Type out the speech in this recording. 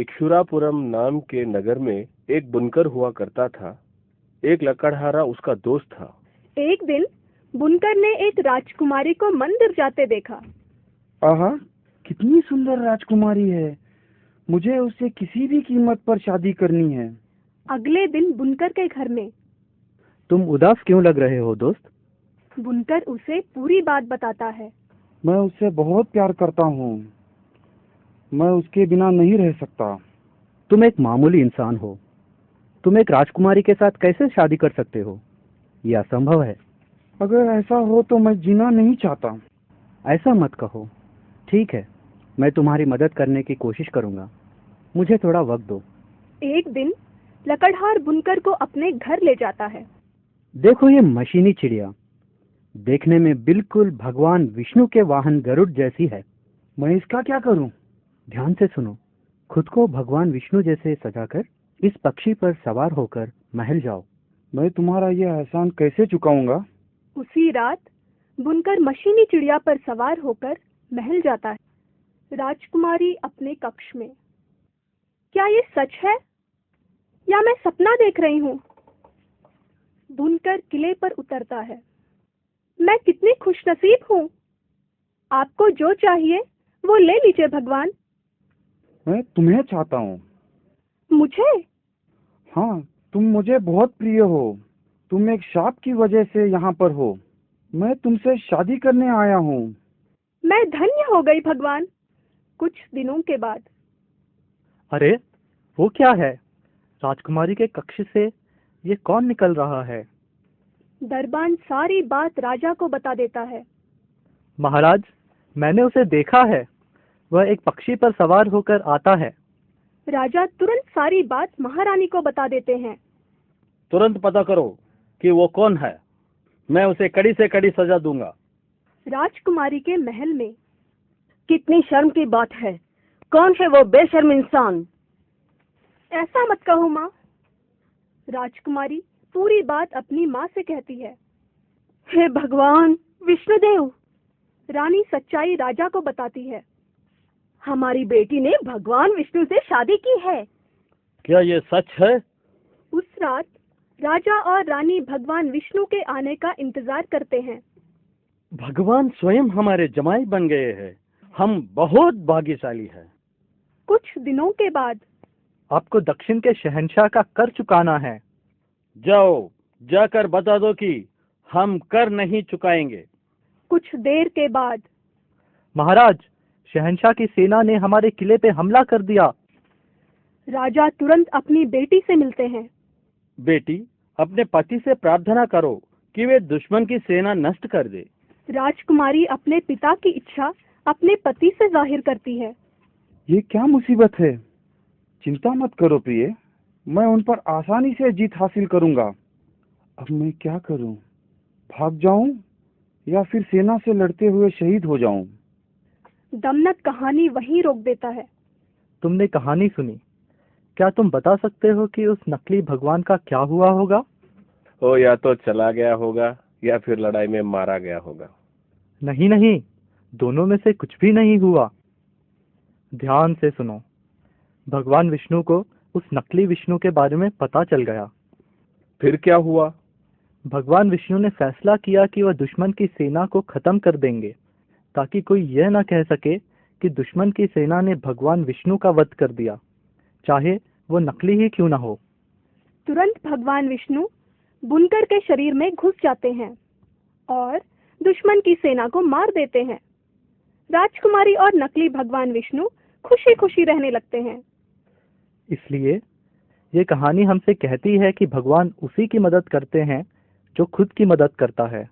इक्षुरापुरम नाम के नगर में एक बुनकर हुआ करता था। एक लकड़हारा उसका दोस्त था। एक दिन बुनकर ने एक राजकुमारी को मंदिर जाते देखा। आहा, कितनी सुंदर राजकुमारी है। मुझे उससे किसी भी कीमत पर शादी करनी है। अगले दिन बुनकर के घर में। तुम उदास क्यों लग रहे हो दोस्त? बुनकर उसे पूरी बात बताता है। मैं उससे बहुत प्यार करता हूँ। मैं उसके बिना नहीं रह सकता। तुम एक मामूली इंसान हो। तुम एक राजकुमारी के साथ कैसे शादी कर सकते हो? यह असंभव है। अगर ऐसा हो तो मैं जीना नहीं चाहता। ऐसा मत कहो। ठीक है, मैं तुम्हारी मदद करने की कोशिश करूंगा। मुझे थोड़ा वक्त दो। एक दिन लकड़हार बुनकर को अपने घर ले जाता है। देखो, ये मशीनी चिड़िया देखने में बिल्कुल भगवान विष्णु के वाहन गरुड़ जैसी है। मैं इसका क्या करूं? ध्यान से सुनो। खुद को भगवान विष्णु जैसे सजाकर इस पक्षी पर सवार होकर महल जाओ। मैं तुम्हारा यह एहसान कैसे चुकाऊंगा? उसी रात बुनकर मशीनी चिड़िया पर सवार होकर महल जाता है। राजकुमारी अपने कक्ष में। क्या ये सच है या मैं सपना देख रही हूँ? बुनकर किले पर उतरता है। मैं कितनी खुशनसीब हूँ। आपको जो चाहिए वो ले लीजिए भगवान। मैं तुम्हें चाहता हूँ। मुझे? हाँ, तुम मुझे बहुत प्रिय हो। तुम एक शाप की वजह से यहाँ पर हो। मैं तुमसे शादी करने आया हूँ। मैं धन्य हो गई भगवान। कुछ दिनों के बाद। अरे, वो क्या है? राजकुमारी के कक्ष से ये कौन निकल रहा है? दरबान सारी बात राजा को बता देता है। महाराज, मैंने उसे देखा है। वह एक पक्षी पर सवार होकर आता है। राजा तुरंत सारी बात महारानी को बता देते हैं। तुरंत पता करो कि वो कौन है। मैं उसे कड़ी से कड़ी सजा दूंगा। राजकुमारी के महल में। कितनी शर्म की बात है। कौन है वो बेशर्म इंसान? ऐसा मत कहो माँ। राजकुमारी पूरी बात अपनी माँ से कहती है। हे भगवान विष्णुदेव! रानी सच्चाई राजा को बताती है। हमारी बेटी ने भगवान विष्णु से शादी की है। क्या ये सच है? उस रात राजा और रानी भगवान विष्णु के आने का इंतजार करते हैं। भगवान स्वयं हमारे जमाई बन गए हैं। हम बहुत भाग्यशाली हैं। कुछ दिनों के बाद। आपको दक्षिण के शहंशाह का कर चुकाना है। जाओ, जाकर बता दो कि हम कर नहीं चुकाएंगे। कुछ देर के बाद। महाराज, शहंशाह की सेना ने हमारे किले पे हमला कर दिया। राजा तुरंत अपनी बेटी से मिलते हैं। बेटी, अपने पति से प्रार्थना करो कि वे दुश्मन की सेना नष्ट कर दे। राजकुमारी अपने पिता की इच्छा अपने पति से जाहिर करती है। ये क्या मुसीबत है? चिंता मत करो प्रिय, मैं उन पर आसानी से जीत हासिल करूंगा। अब मैं क्या करूं? भाग जाऊं या फिर सेना से लड़ते हुए शहीद हो जाऊं? दमनक कहानी वहीं रोक देता है। तुमने कहानी सुनी। क्या तुम बता सकते हो कि उस नकली भगवान का क्या हुआ होगा? वो या तो चला गया होगा या फिर लड़ाई में मारा गया होगा। नहीं नहीं, दोनों में से कुछ भी नहीं हुआ। ध्यान से सुनो। भगवान विष्णु को उस नकली विष्णु के बारे में पता चल गया। फिर क्या हुआ? भगवान विष्णु ने फैसला किया कि वह दुश्मन की सेना को खत्म कर देंगे, ताकि कोई यह न कह सके कि दुश्मन की सेना ने भगवान विष्णु का वध कर दिया, चाहे वो नकली ही क्यों न हो। तुरंत भगवान विष्णु बुनकर के शरीर में घुस जाते हैं और दुश्मन की सेना को मार देते हैं। राजकुमारी और नकली भगवान विष्णु खुशी खुशी रहने लगते हैं। इसलिए ये कहानी हमसे कहती है कि भगवान उसी की मदद करते हैं जो खुद की मदद करता है।